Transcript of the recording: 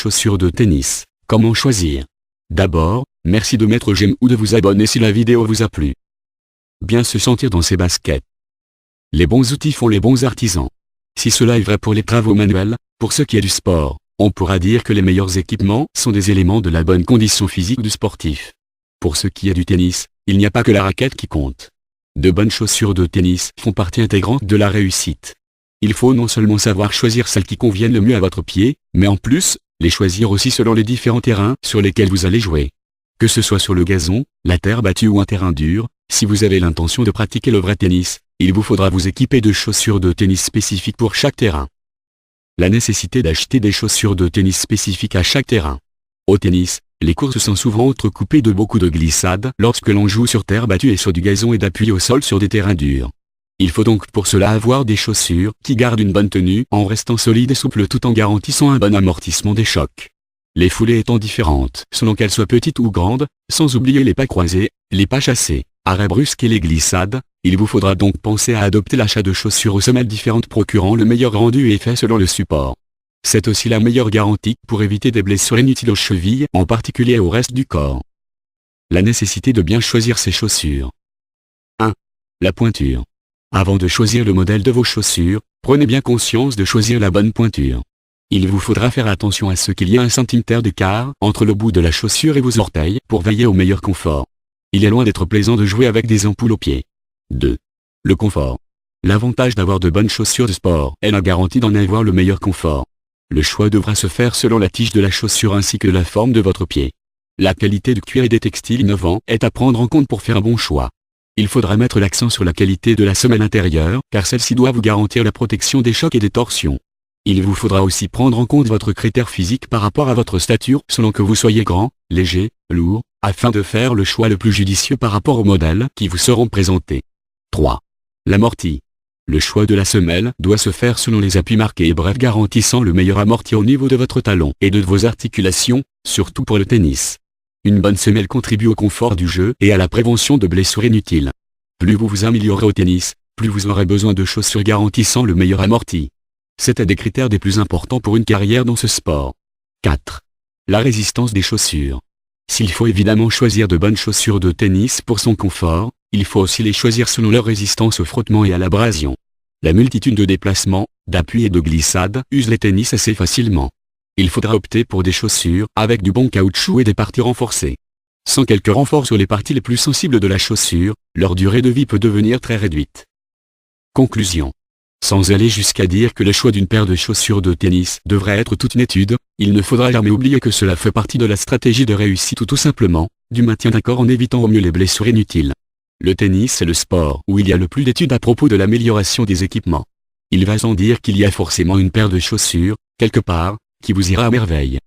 Chaussures de tennis, comment choisir? D'abord, merci de mettre j'aime ou de vous abonner si la vidéo vous a plu. Bien se sentir dans ses baskets. Les bons outils font les bons artisans. Si cela est vrai pour les travaux manuels, pour ce qui est du sport, on pourra dire que les meilleurs équipements sont des éléments de la bonne condition physique du sportif. Pour ce qui est du tennis, il n'y a pas que la raquette qui compte. De bonnes chaussures de tennis font partie intégrante de la réussite. Il faut non seulement savoir choisir celles qui conviennent le mieux à votre pied, mais en plus, les choisir aussi selon les différents terrains sur lesquels vous allez jouer. Que ce soit sur le gazon, la terre battue ou un terrain dur, si vous avez l'intention de pratiquer le vrai tennis, il vous faudra vous équiper de chaussures de tennis spécifiques pour chaque terrain. La nécessité d'acheter des chaussures de tennis spécifiques à chaque terrain. Au tennis, les courses sont souvent entrecoupées de beaucoup de glissades lorsque l'on joue sur terre battue et sur du gazon et d'appui au sol sur des terrains durs. Il faut donc pour cela avoir des chaussures qui gardent une bonne tenue en restant solides et souples tout en garantissant un bon amortissement des chocs. Les foulées étant différentes selon qu'elles soient petites ou grandes, sans oublier les pas croisés, les pas chassés, arrêts brusques et les glissades, il vous faudra donc penser à adopter l'achat de chaussures aux semelles différentes procurant le meilleur rendu et effet selon le support. C'est aussi la meilleure garantie pour éviter des blessures inutiles aux chevilles, en particulier au reste du corps. La nécessité de bien choisir ses chaussures. 1. La pointure. Avant de choisir le modèle de vos chaussures, prenez bien conscience de choisir la bonne pointure. Il vous faudra faire attention à ce qu'il y ait 1 cm d'écart entre le bout de la chaussure et vos orteils pour veiller au meilleur confort. Il est loin d'être plaisant de jouer avec des ampoules aux pieds. 2. Le confort. L'avantage d'avoir de bonnes chaussures de sport est la garantie d'en avoir le meilleur confort. Le choix devra se faire selon la tige de la chaussure ainsi que la forme de votre pied. La qualité du cuir et des textiles innovants est à prendre en compte pour faire un bon choix. Il faudra mettre l'accent sur la qualité de la semelle intérieure, car celle-ci doit vous garantir la protection des chocs et des torsions. Il vous faudra aussi prendre en compte votre critère physique par rapport à votre stature selon que vous soyez grand, léger, lourd, afin de faire le choix le plus judicieux par rapport aux modèles qui vous seront présentés. 3. L'amorti. Le choix de la semelle doit se faire selon les appuis marqués et bref garantissant le meilleur amorti au niveau de votre talon et de vos articulations, surtout pour le tennis. Une bonne semelle contribue au confort du jeu et à la prévention de blessures inutiles. Plus vous vous améliorez au tennis, plus vous aurez besoin de chaussures garantissant le meilleur amorti. C'est un des critères des plus importants pour une carrière dans ce sport. 4. La résistance des chaussures. S'il faut évidemment choisir de bonnes chaussures de tennis pour son confort, il faut aussi les choisir selon leur résistance au frottement et à l'abrasion. La multitude de déplacements, d'appuis et de glissades use les tennis assez facilement. Il faudra opter pour des chaussures avec du bon caoutchouc et des parties renforcées. Sans quelques renforts sur les parties les plus sensibles de la chaussure, leur durée de vie peut devenir très réduite. Conclusion. Sans aller jusqu'à dire que le choix d'une paire de chaussures de tennis devrait être toute une étude, il ne faudra jamais oublier que cela fait partie de la stratégie de réussite ou tout simplement, du maintien d'un corps en évitant au mieux les blessures inutiles. Le tennis est le sport où il y a le plus d'études à propos de l'amélioration des équipements. Il va sans dire qu'il y a forcément une paire de chaussures, quelque part, qui vous ira à merveille.